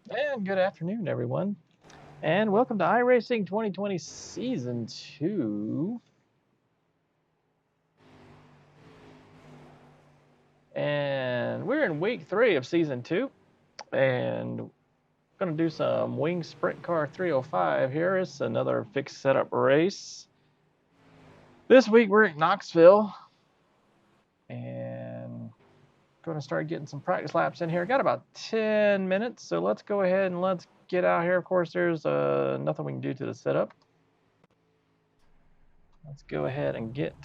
And good afternoon, everyone. And welcome to Iracing 2020 Season 2. And we're in week 3 of Season 2. And going to do some Wing Sprint Car 305 here. It's another fixed setup race. This week we're at Knoxville. And going to start getting some practice laps in here. Got about 10 minutes, so let's go ahead and let's get out here. Of course, there's nothing we can do to the setup. Let's go ahead and get...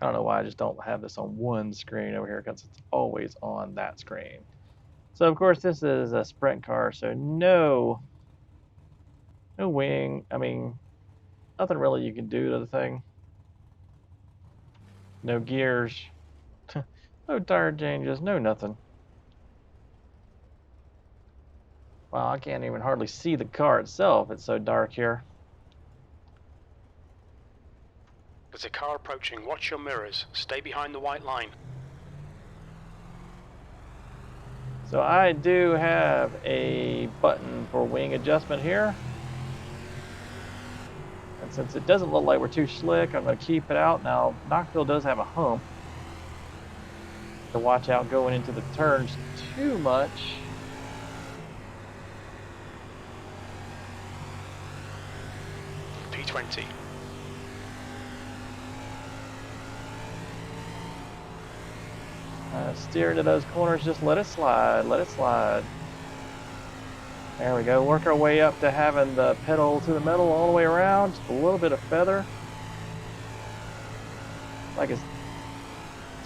I don't know why I just don't have this on one screen over here because it's always on that screen. So of course this is a sprint car, so no wing. I mean, nothing really you can do to the thing. No gears, no tire changes, no nothing. Wow, I can't even hardly see the car itself. It's so dark here. There's a car approaching. Watch your mirrors. Stay behind the white line. So I do have a button for wing adjustment here. And since it doesn't look like we're too slick, I'm going to keep it out. Now, Knoxville does have a hump to watch out going into the turns too much. P20. Steer into those corners, just let it slide, let it slide. There we go, work our way up to having the pedal to the metal all the way around, just a little bit of feather. Like it's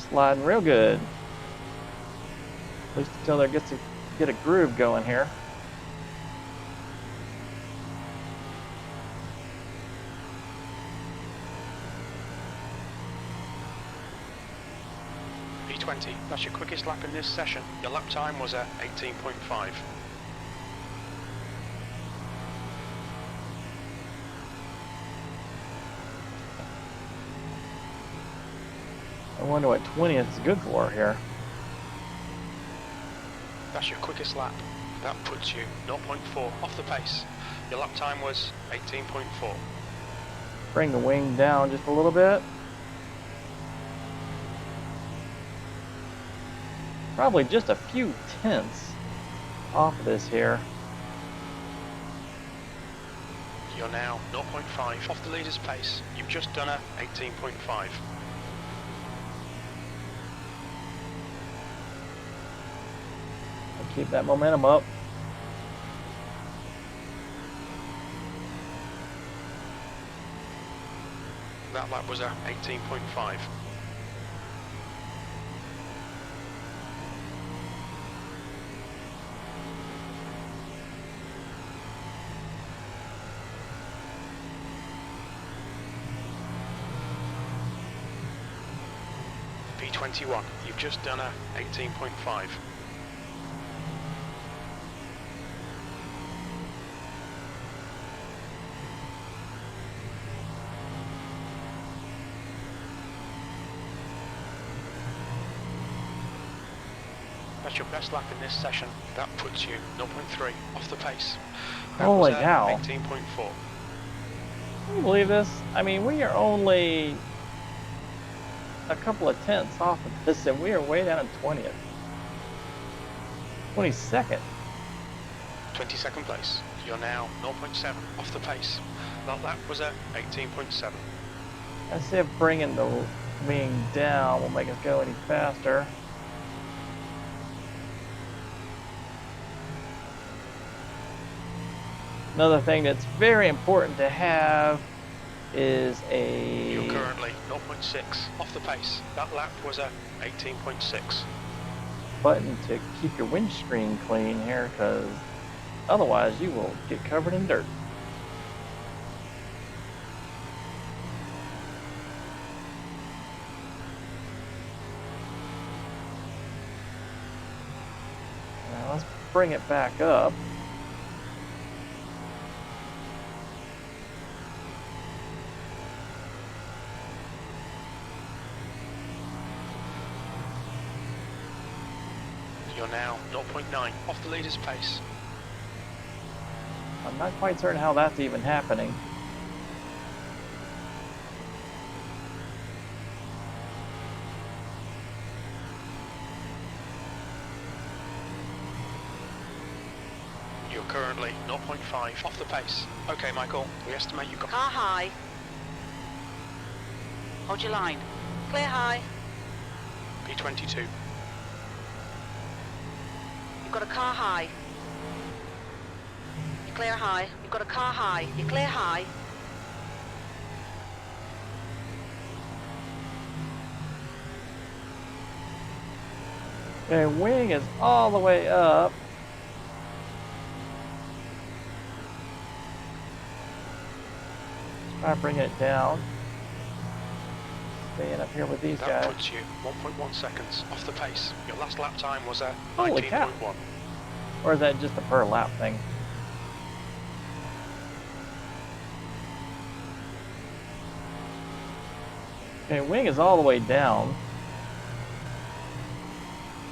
sliding real good. At least until there gets to get a groove going here. P20, that's your quickest lap in this session. Your lap time was at 18.5. I wonder what 20th is good for here. That's your quickest lap. That puts you 0.4 off the pace. Your lap time was 18.4. Bring the wing down just a little bit. Probably just a few tenths off of this here. You're now 0.5 off the leader's pace. You've just done a 18.5. Keep that momentum up. That lap was a 18.5. P21, you've just done a 18.5. That's your best lap in this session. That puts you 0.3 off the pace. That Holy was cow. 18.4. Can you believe this? I mean, we are only a couple of tenths off of this, and we are way down in 20th. 22nd. 22nd place. You're now 0.7 off the pace. That lap was at 18.7. Let's see if bringing the wing down will make us go any faster. Another thing that's very important to have is a... You're currently 0.6 off the pace. That lap was at 18.6. button to keep your windscreen clean here, because otherwise you will get covered in dirt. Now let's bring it back up. off the leader's pace. I'm not quite certain how that's even happening. You're currently 0.5 off the pace. Okay, Michael, we estimate you've got... Car high. Hold your line. Clear high. P22. You've got a car high. You clear high. You've got a car high. You clear high. Okay, wing is all the way up. Try bringing it down. Staying up here with these That guys. puts you 1.1 seconds off the pace. Your last lap time was at Holy cow. 19.1. Or is that just a per lap thing? Okay, wing is all the way down.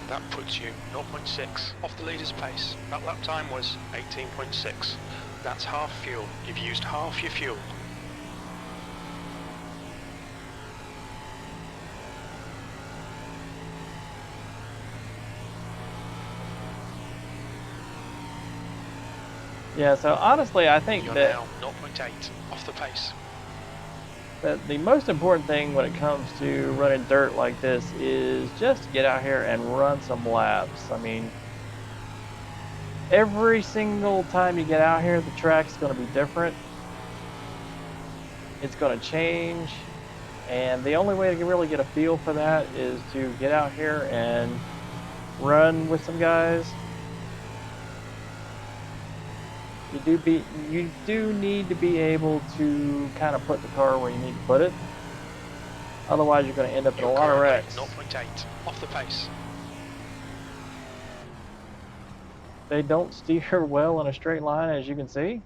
That puts you 0.6 off the leader's pace. That lap time was 18.6. That's half fuel. You've used half your fuel. Yeah, so honestly, I think You're that now 0.8 off the pace. the most important thing when it comes to running dirt like this is just to get out here and run some laps. I mean, every single time you get out here, the track's going to be different. It's going to change, and the only way to really get a feel for that is to get out here and run with some guys. You do need to be able to kind of put the car where you need to put it. Otherwise, you're going to end up in a lot of wrecks. 0.8 off the pace. They don't steer well in a straight line, as you can see.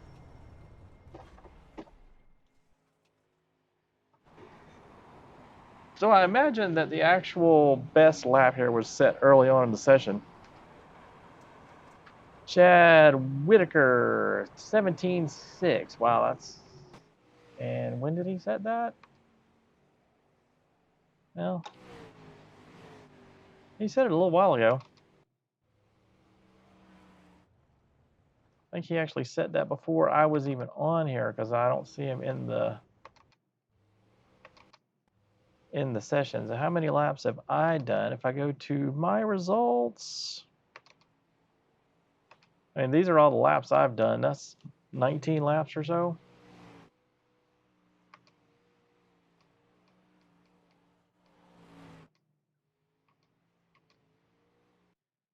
So I imagine that the actual best lap here was set early on in the session. Chad Whitaker, 17.6. Wow, that's... And when did he set that? Well, he said it a little while ago. I think he actually set that before I was even on here, because I don't see him in the sessions. How many laps have I done? If I go to my results, I mean, these are all the laps I've done. That's 19 laps or so.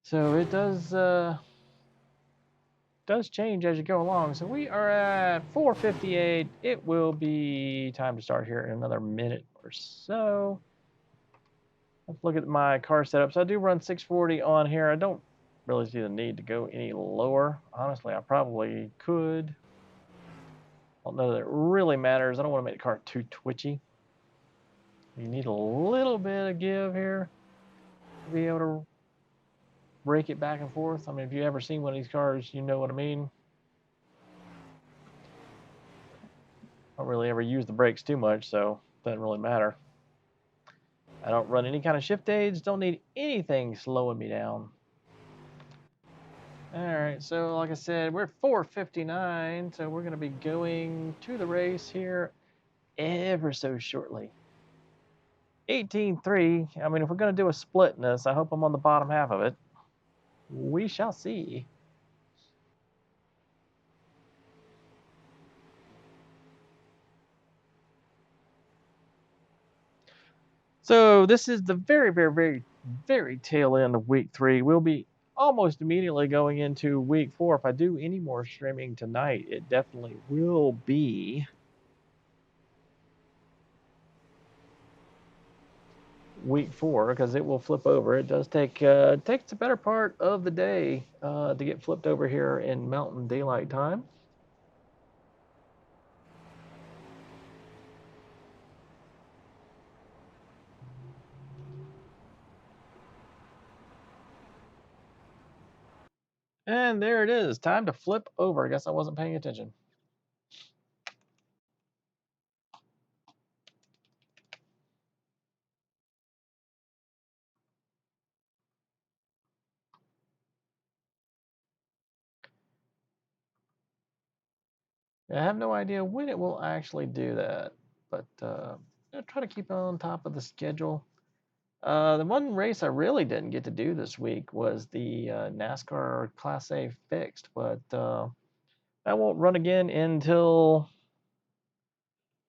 So it does change as you go along. So we are at 4:58. It will be time to start here in another minute or so. Let's look at my car setups. I do run 640 on here. I don't really see the need to go any lower. Honestly, I probably could. I don't know that it really matters. I don't want to make the car too twitchy. You need a little bit of give here to be able to rake it back and forth. I mean, if you've ever seen one of these cars, you know what I mean. I don't really ever use the brakes too much, so it doesn't really matter. I don't run any kind of shift aids, don't need anything slowing me down. All right, so like I said, we're at 4:59, so we're going to be going to the race here ever so shortly. 18.3, I mean, if we're going to do a split in this, I hope I'm on the bottom half of it. We shall see. So this is the very, very, very, very tail end of week 3. We'll be almost immediately going into week 4. If I do any more streaming tonight, it definitely will be week 4, because it will flip over. It does take takes the better part of the day to get flipped over here in Mountain Daylight Time. And there it is. Time to flip over. I guess I wasn't paying attention. I have no idea when it will actually do that, but I'll try to keep on top of the schedule. The one race I really didn't get to do this week was the NASCAR Class A fixed, but that won't run again until,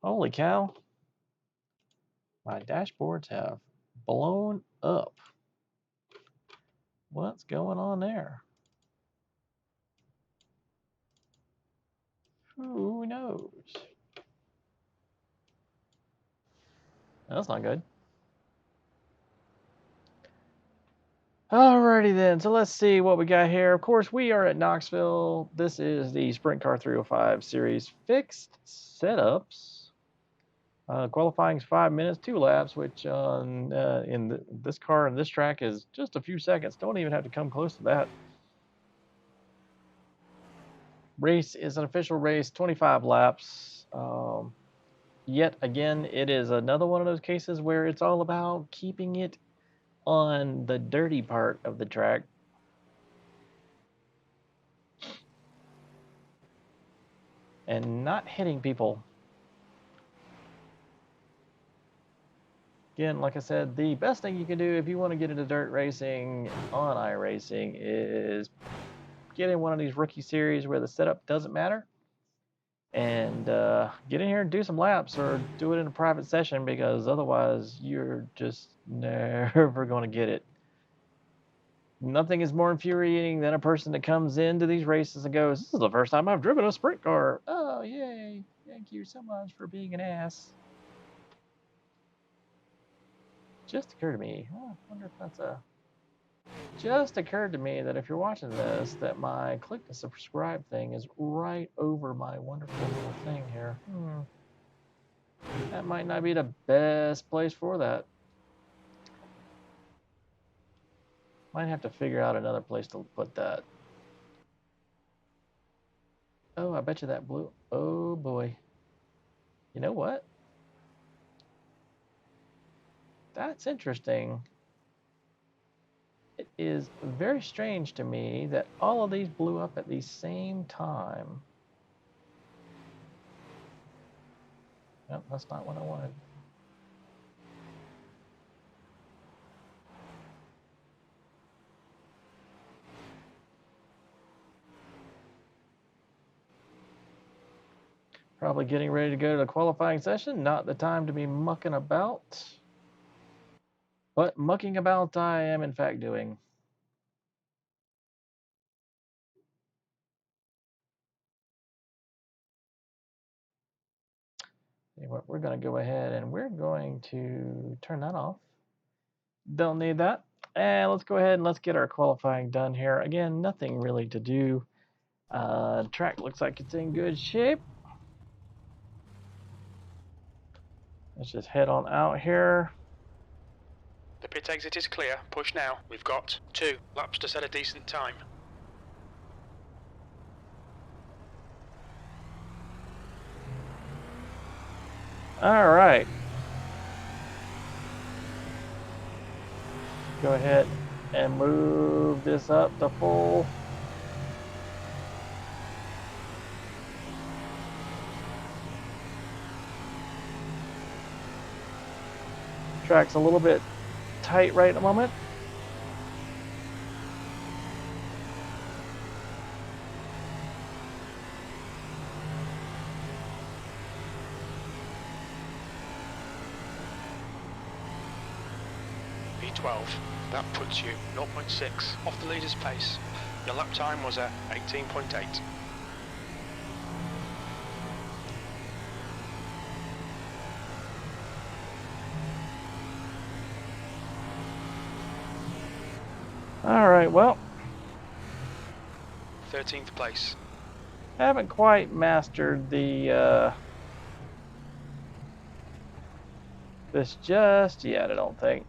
holy cow, my dashboards have blown up. What's going on there? Who knows? That's not good. Alrighty then, so let's see what we got here. Of course, we are at Knoxville. This is the Sprint Car 305 Series fixed setups. Qualifying is 5 minutes, 2 laps, which this car and this track is just a few seconds. Don't even have to come close to that. Race is an official race, 25 laps. Yet again, it is another one of those cases where it's all about keeping it on the dirty part of the track. And not hitting people. Again, like I said, the best thing you can do if you want to get into dirt racing on iRacing is get in one of these rookie series where the setup doesn't matter, and get in here and do some laps or do it in a private session, because otherwise you're just never going to get it. Nothing is more infuriating than a person that comes into these races and goes, "This is the first time I've driven a sprint car. Oh, yay. Thank you so much for being an ass." Just occurred to me, I wonder if that's a... Just occurred to me that if you're watching this, that my click to subscribe thing is right over my wonderful little thing here. That might not be the best place for that. Might have to figure out another place to put that. Oh, I bet you that blew. Oh boy. You know what? That's interesting. It is very strange to me that all of these blew up at the same time. Nope, that's not what I wanted. Probably getting ready to go to the qualifying session. Not the time to be mucking about. But mucking about I am in fact doing. Anyway, we're going to go ahead and we're going to turn that off. Don't need that. And let's go ahead and let's get our qualifying done here. Again, nothing really to do. Track looks like it's in good shape. Let's just head on out here. The pit exit is clear. Push now. We've got 2 laps to set a decent time. All right. Go ahead and move this up to full. Track's a little bit tight right at the moment. P12. That puts you 0.6 off the leader's pace. Your lap time was at 18.8. All right, well, 13th place. haven't quite mastered the this just yet, I don't think.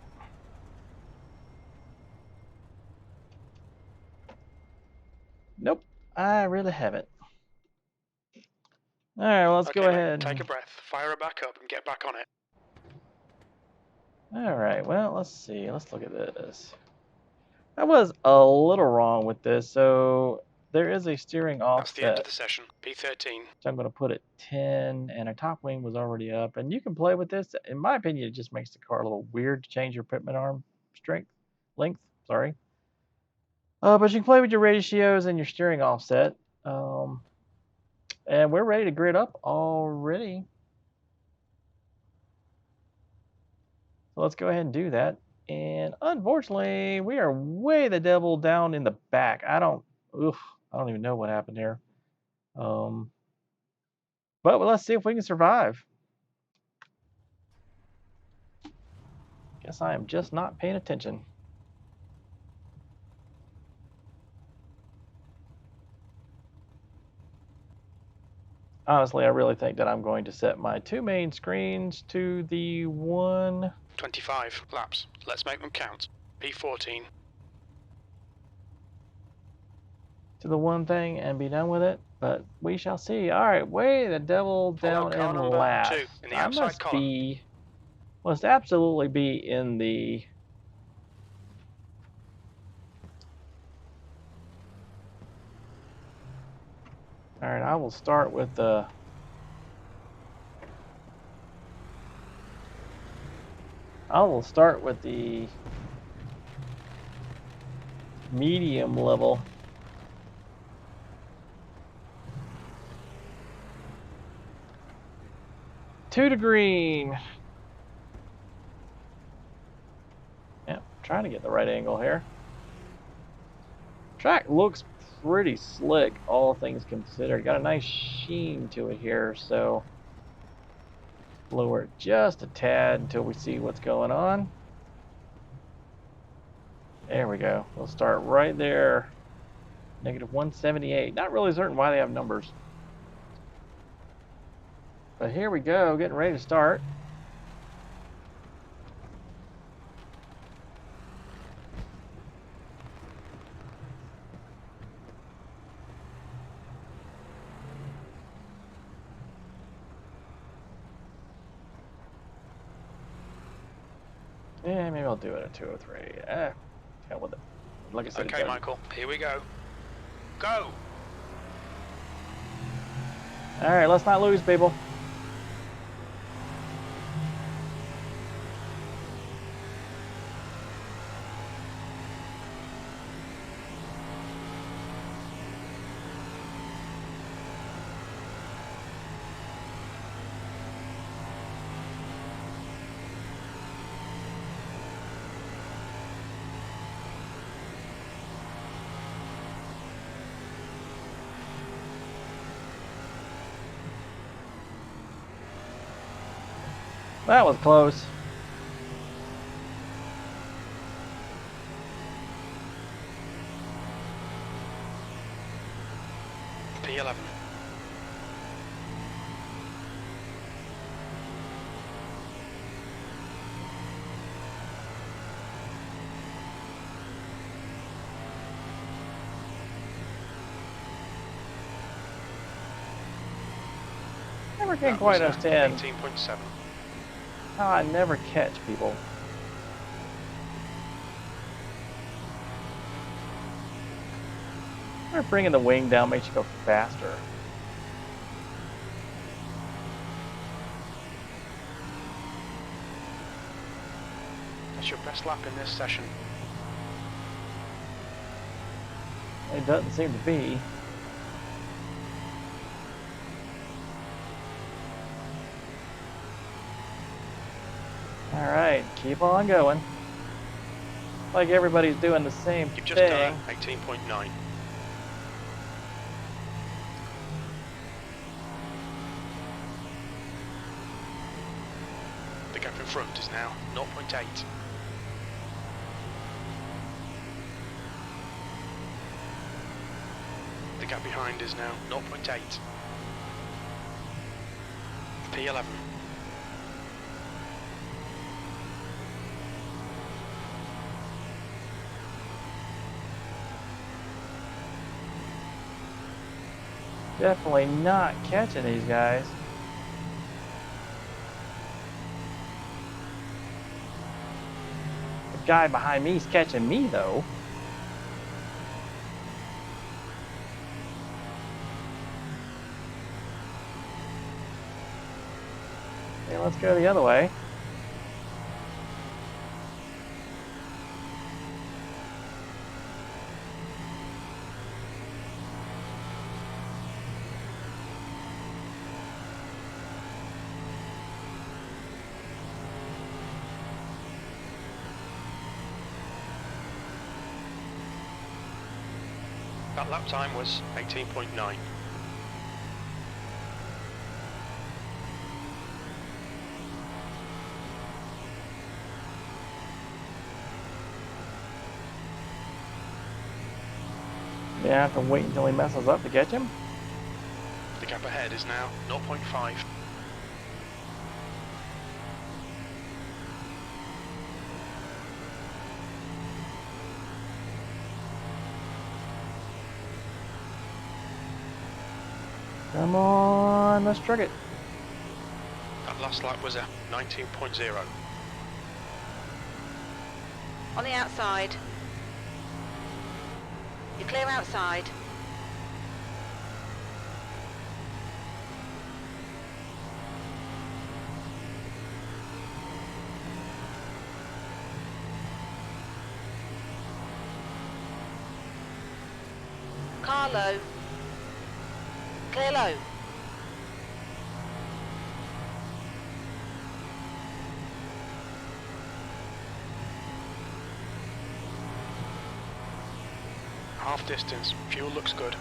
I really haven't. All right, well, let's Okay, go mate, ahead. take a breath, fire her back up, and get back on it. All right, well, let's see. Let's look at this. I was a little wrong with this. So there is a steering That's the end of offset. the session. P13. So I'm going to put it 10, and our top wing was already up. And you can play with this. In my opinion, it just makes the car a little weird to change your pivot arm length. Sorry. But you can play with your ratios and your steering offset. And we're ready to grid up already. So let's go ahead and do that. And unfortunately, we are way the devil down in the back. I don't even know what happened here. But let's see if we can survive. Guess I am just not paying attention. Honestly, I really think that I'm going to set my two main screens to the 25 laps. Let's make them count. P14. to the one thing and be done with it. But we shall see. All right, way the devil Follow down car in number last. 2 in the I outside column. Must absolutely be in the. All right, I will start with the. Medium level. Two to green. Yeah, trying to get the right angle here. Track looks pretty slick, all things considered. Got a nice sheen to it here, so lower it just a tad until we see what's going on. There we go. We'll start right there. Negative 178. Not really certain why they have numbers. But here we go, getting ready to start. Yeah, maybe I'll do it at 203. Hell with it. Like I said, Okay, Michael, here we go. Go! All right, let's not lose, people. That was close. P11. Never can quite understand 18.7. how I never catch people. Or bringing the wing down makes you go faster. That's your best lap in this session. It doesn't seem to be. All right, keep on going. Like everybody's doing the same You've just done thing. 18.9. The gap in front is now 0.8. The gap behind is now 0.8. P11. Definitely not catching these guys. The guy behind me is catching me, though. Okay, let's go the other way. That lap time was 18.9. Yeah, I have to wait until he messes up to catch him. The gap ahead is now 0.5. Come on, let's truck it. That last lap was a 19.0. On the outside. You're clear outside. Car low. Clear low. Half distance, fuel looks good.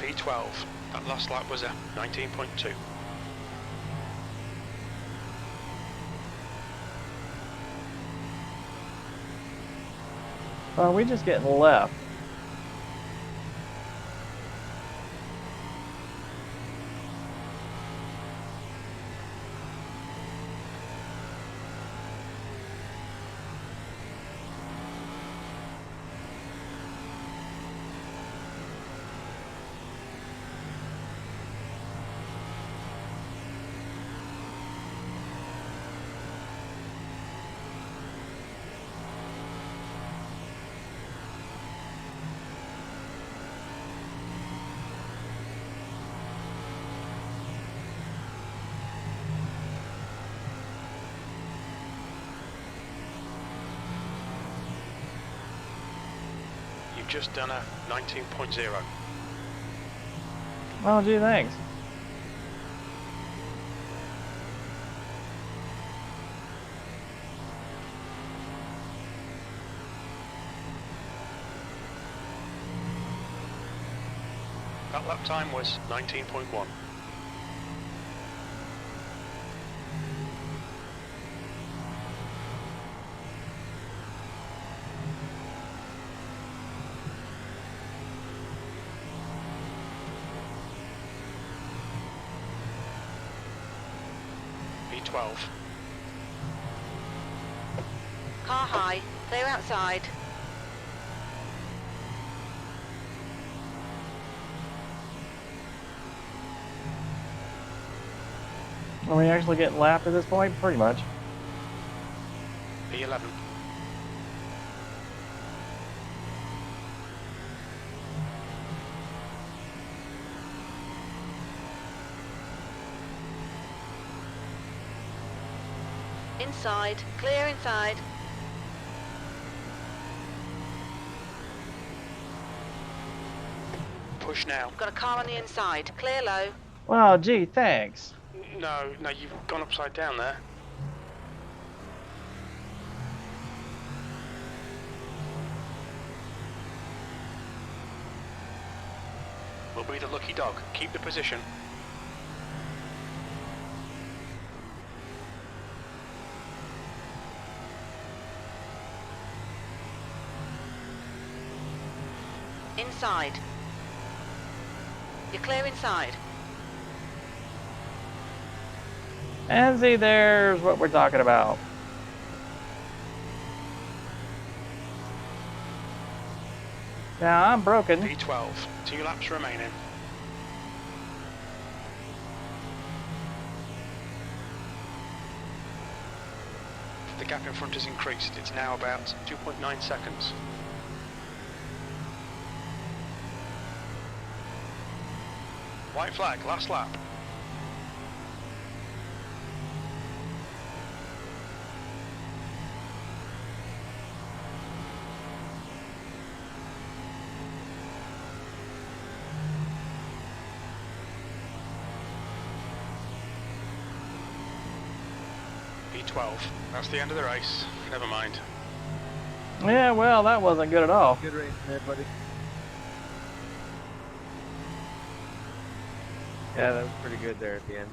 P12. That last lap was a 19.2. Are we just getting left? You've just done a 19.0. Oh, gee, thanks. That lap time was 19.1. P12. Car high. Clear outside. Are we actually getting lapped at this point? Pretty much. P11. Inside. Clear inside. Push now. Got a car on the inside. Clear low. Well, gee, thanks. No, you've gone upside down there. We'll be the lucky dog. Keep the position. Inside. You're clear inside. And see, there's what we're talking about. Now I'm broken. P12. 2 laps remaining. The gap in front has increased. It's now about 2.9 seconds. White flag, last lap. P12. That's the end of the race. Never mind. Yeah, well, that wasn't good at all. Good race, everybody. Yeah, that was pretty good there at the end.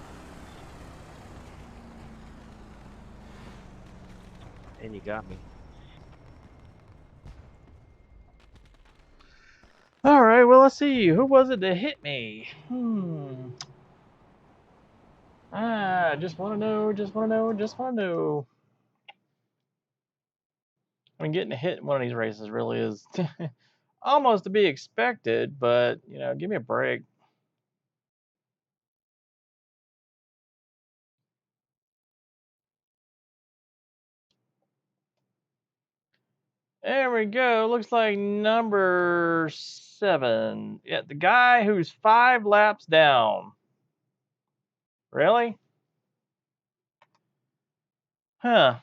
And you got me. All right, well, let's see. Who was it that hit me? Just want to know, just want to know, just want to know. I mean, getting a hit in one of these races really is almost to be expected, but, you know, give me a break. There we go. Looks like number 7. Yeah, the guy who's 5 laps down. Really? Huh.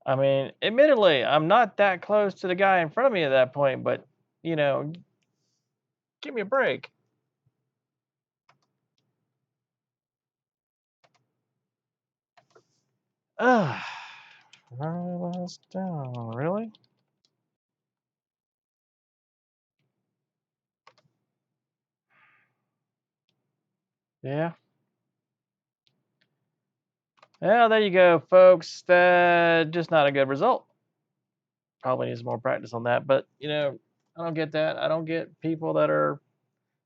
I mean, admittedly, I'm not that close to the guy in front of me at that point, but, you know, give me a break. Ugh. 5 laps down. Really? Yeah. Well, there you go, folks. Just not a good result. Probably needs more practice on that. But, you know, I don't get that. I don't get people that are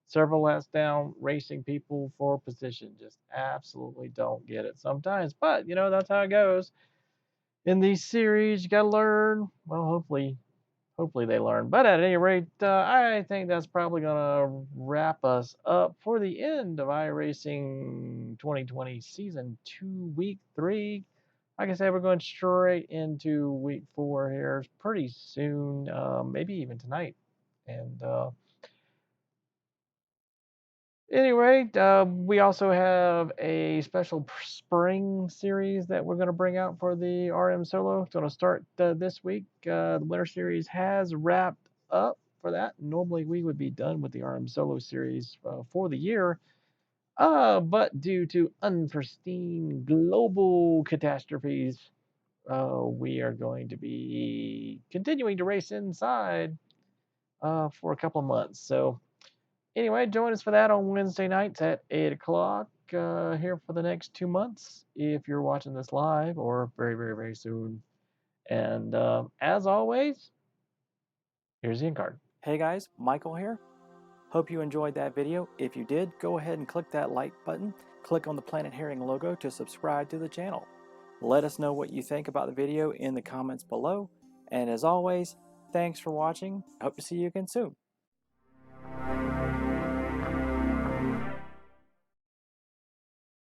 several laps down racing people for position. Just absolutely don't get it sometimes. But, you know, that's how it goes. In these series, you got to learn. Well, hopefully they learn. But at any rate, I think that's probably going to wrap us up for the end of iRacing 2020 Season 2, Week 3. Like I said, we're going straight into Week 4 here pretty soon, maybe even tonight. And anyway, we also have a special spring series that we're going to bring out for the RM Solo. It's going to start this week. The Winter Series has wrapped up for that. Normally, we would be done with the RM Solo series for the year. But due to unforeseen global catastrophes, we are going to be continuing to race inside for a couple of months. So anyway, join us for that on Wednesday nights at 8 o'clock here for the next 2 months if you're watching this live or very, very, very soon. And as always, here's the end card. Hey guys, Michael here. Hope you enjoyed that video. If you did, go ahead and click that like button. Click on the Planet Herring logo to subscribe to the channel. Let us know what you think about the video in the comments below. And as always, thanks for watching. Hope to see you again soon.